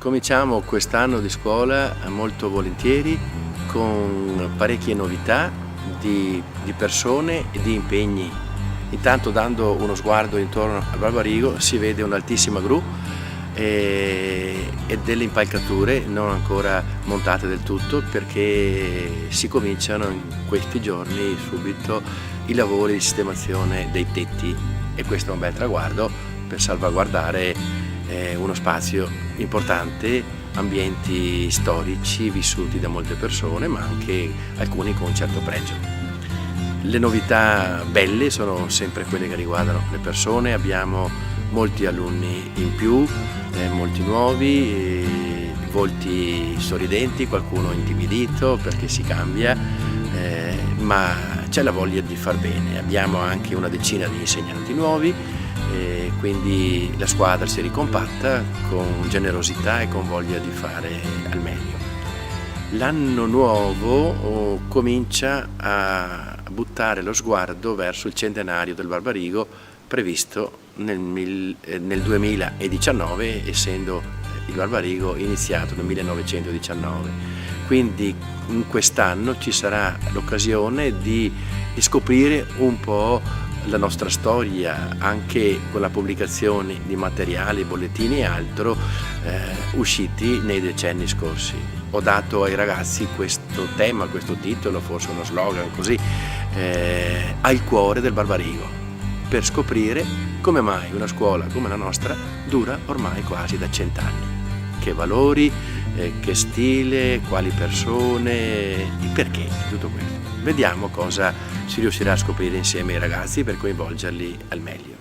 Cominciamo quest'anno di scuola molto volentieri con parecchie novità di persone e di impegni. Intanto, dando uno sguardo intorno al Barbarigo, si vede un'altissima gru e delle impalcature non ancora montate del tutto, perché si cominciano in questi giorni subito i lavori di sistemazione dei tetti, e questo è un bel traguardo per salvaguardare uno spazio importante, ambienti storici vissuti da molte persone, ma anche alcuni con un certo pregio. Le novità belle sono sempre quelle che riguardano le persone. Abbiamo molti alunni in più, molti nuovi, volti sorridenti, qualcuno intimidito perché si cambia, ma c'è la voglia di far bene. Abbiamo anche una decina di insegnanti nuovi, quindi la squadra si ricompatta con generosità e con voglia di fare al meglio. L'anno nuovo comincia a buttare lo sguardo verso il centenario del Barbarigo, previsto nel 2019, essendo il Barbarigo iniziato nel 1919. Quindi in quest'anno ci sarà l'occasione di scoprire un po' la nostra storia, anche con la pubblicazione di materiali, bollettini e altro usciti nei decenni scorsi. Ho dato ai ragazzi questo tema, questo titolo, forse uno slogan così, al cuore del Barbarigo, per scoprire come mai una scuola come la nostra dura ormai quasi da 100 anni. Che valori, che stile, quali persone, il perché di tutto questo. Vediamo cosa si riuscirà a scoprire insieme ai ragazzi per coinvolgerli al meglio.